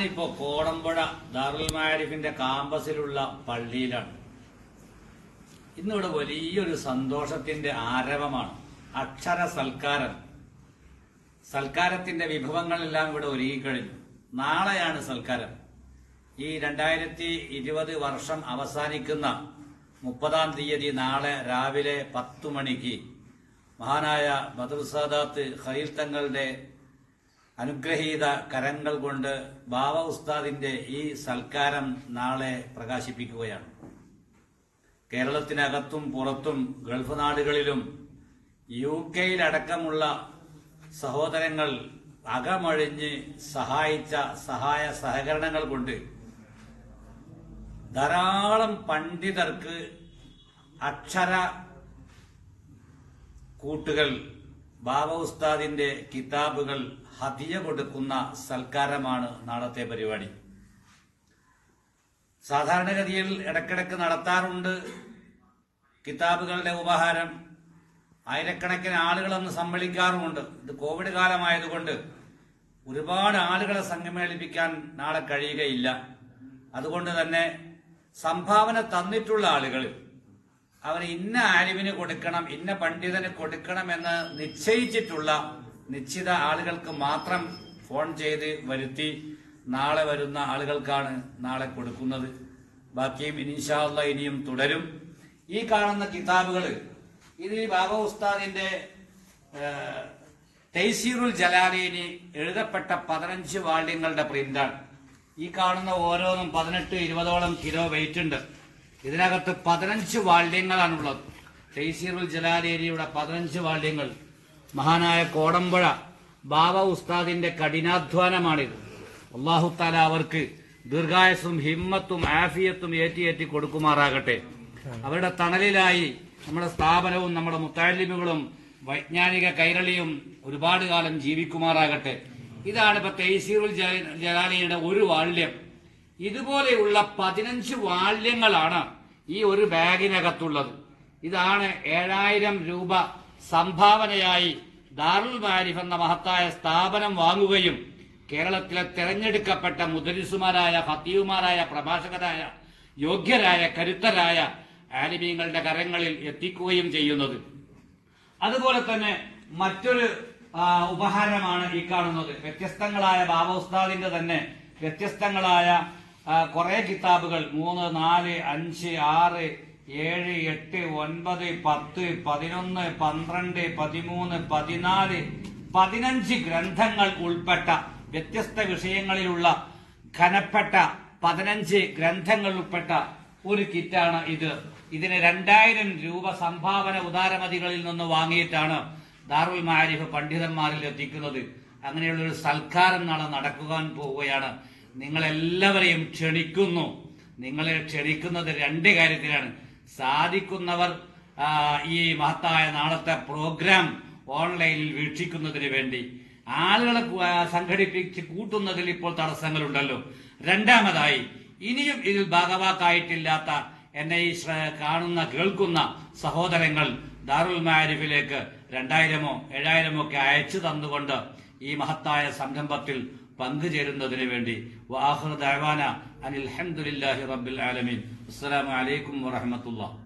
ഞാനിപ്പോ കോടമ്പുഴ ദാറുൽ മാരിഫിന്റെ കാമ്പസിലുള്ള പള്ളിയിലാണ്. ഇന്നിവിടെ വലിയൊരു സന്തോഷത്തിന്റെ ആരവമാണ്. അക്ഷര സൽക്കാരം. സൽക്കാരത്തിന്റെ വിഭവങ്ങളെല്ലാം ഇവിടെ ഒരുങ്ങിക്കഴിഞ്ഞു. നാളെയാണ് സൽക്കാരം. ഈ 2020 വർഷം അവസാനിക്കുന്ന 30-ാം തീയതി നാളെ രാവിലെ 10 മണിക്ക് മഹാനായ ബദർ സാദാത്ത് ഖലീൽ തങ്ങളുടെ അനുഗ്രഹീത കരങ്ങൾ കൊണ്ട് ബാവ ഉസ്താദിന്റെ ഈ സൽക്കാരം നാളെ പ്രകാശിപ്പിക്കുകയാണ്. കേരളത്തിനകത്തും പുറത്തും ഗൾഫ് നാടുകളിലും UK-യിലടക്കമുള്ള സഹോദരങ്ങൾ അകമഴിഞ്ഞ് സഹായിച്ച സഹായ സഹകരണങ്ങൾ കൊണ്ട് ധാരാളം പണ്ഡിതർക്ക് അക്ഷര കൂട്ടുകൾ, ബാബ ഉസ്താദിന്റെ കിതാബുകൾ ഹദിയ കൊടുക്കുന്ന സൽക്കാരമാണ് നാളത്തെ പരിപാടി. സാധാരണഗതിയിൽ ഇടയ്ക്കിടയ്ക്ക് നടത്താറുണ്ട് കിതാബുകളുടെ ഉപഹാരം. ആയിരക്കണക്കിന് ആളുകളൊന്ന് സമ്മേളിക്കാറുമുണ്ട്. ഇത് കോവിഡ് കാലമായതുകൊണ്ട് ഒരുപാട് ആളുകളെ സമ്മേളിപ്പിക്കാൻ നാളെ കഴിയുകയില്ല. അതുകൊണ്ട് തന്നെ സംഭാവന തന്നിട്ടുള്ള ആളുകൾ അവർ ഇന്ന ആലിമിന് കൊടുക്കണം, ഇന്ന പണ്ഡിതന് കൊടുക്കണം എന്ന് നിശ്ചയിച്ചിട്ടുള്ള നിശ്ചിത ആളുകൾക്ക് മാത്രം ഫോൺ ചെയ്ത് വരുത്തി നാളെ വരുന്ന ആളുകൾക്കാണ് നാളെ കൊടുക്കുന്നത്. ബാക്കിയും ഇൻഷാ അല്ലാഹ് ഇനിയും തുടരും. ഈ കാണുന്ന കിതാബുകൾ ഇത് ബാബ ഉസ്താദിന്റെ തൈസീറുൽ ജലാലീനി എഴുതപ്പെട്ട 15 വാള്യങ്ങളുടെ പ്രിന്റാണ്. ഈ കാണുന്ന ഓരോന്നും 18-20ഓളം കിലോ വെയിറ്റ് ഉണ്ട്. ഇതിനകത്ത് 15 വാള്യങ്ങളാണുള്ളത്. തൈസീറുൽ ജലാലീനിയുടെ 15 വാള്യങ്ങൾ. മഹാനായ കോടമ്പുഴ ബാബ ഉസ്താദിന്റെ കഠിനാധ്വാനമാണിത്. അല്ലാഹു തആല അവർക്ക് ദീർഘായുസ്സും ഹിമ്മത്തും ആഫിയത്തും ഏറ്റി കൊടുക്കുമാറാകട്ടെ. അവരുടെ തണലിലായി നമ്മുടെ സ്ഥാപനവും നമ്മുടെ മുത്തഅല്ലിമുകളും വൈജ്ഞാനിക കൈരളിയും ഒരുപാട് കാലം ജീവിക്കുമാറാകട്ടെ. ഇതാണ് ഇപ്പൊ തൈസീറുൽ ജലാലിയുടെ ഒരു വാള്യം. ഇതുപോലെയുള്ള 15 വാള്യങ്ങളാണ് ഈ ഒരു ബാഗിനകത്തുള്ളത്. ഇതാണ് 7000 രൂപ സംഭാവനയായി ദാറുൽ മാരിഫ് എന്ന മഹത്തായ സ്ഥാപനം വാങ്ങുകയും കേരളത്തിലെ തെരഞ്ഞെടുക്കപ്പെട്ട മുദരിസുമാരായ ഖത്തീബുമാരായ പ്രഭാഷകരായ യോഗ്യരായ കരുത്തരായ ആലിമീങ്ങളുടെ കരങ്ങളിൽ എത്തിക്കുകയും ചെയ്യുന്നത്. അതുപോലെ തന്നെ മറ്റൊരു ഉപഹാരമാണ് ഈ കാണുന്നത്. വ്യത്യസ്തങ്ങളായ ബാബ ഉസ്താദിന്റെ തന്നെ വ്യത്യസ്തങ്ങളായ കുറെ കിതാബുകൾ 3, 4, 5, 6, 7, 8, 9, 10, 11, 12, 13, 14, 15 ഗ്രന്ഥങ്ങൾ ഉൾപ്പെട്ട വ്യത്യസ്ത വിഷയങ്ങളിലുള്ള ഘനപ്പെട്ട 15 ഗ്രന്ഥങ്ങൾ ഉൾപ്പെട്ട ഒരു കിറ്റാണ് ഇത്. ഇതിന് 2000 രൂപ സംഭാവന ഉദാരമതികളിൽ നിന്ന് വാങ്ങിയിട്ടാണ് ദാറുൽ മാരിഫ് പണ്ഡിതന്മാരിൽ എത്തിക്കുന്നത്. അങ്ങനെയുള്ളൊരു സൽക്കാരം നാളെ നടക്കുവാൻ പോവുകയാണ്. നിങ്ങളെല്ലാവരെയും ക്ഷണിക്കുന്നു. നിങ്ങളെ ക്ഷണിക്കുന്നത് 2 കാര്യത്തിലാണ്. സാധിക്കുന്നവർ ഈ മഹത്തായ നാളത്തെ പ്രോഗ്രാം ഓൺലൈനിൽ വീക്ഷിക്കുന്നതിന് വേണ്ടി ആളുകളെ സംഘടിപ്പിച്ച് കൂട്ടുന്നതിൽ ഇപ്പോൾ തടസ്സങ്ങളുണ്ടല്ലോ. രണ്ടാമതായി ഇനിയും ഇതിൽ ഭാഗവാക്കായിട്ടില്ലാത്ത എന്നെ ഈ കാണുന്ന കേൾക്കുന്ന സഹോദരങ്ങൾ ദാറുൽ മാരിഫിലേക്ക് 2000-ഓ 7000-ഓ ഒക്കെ അയച്ചു തന്നുകൊണ്ട് ഈ മഹത്തായ സംരംഭത്തിൽ പങ്കുചേരുന്നതിന് വേണ്ടി വആഖിറു ദഅവാന അനിൽ ഹംദുലില്ലാഹി റബ്ബിൽ ആലമീൻ. അസ്സലാമു അലൈക്കും വറഹ്മത്തുള്ളാഹി.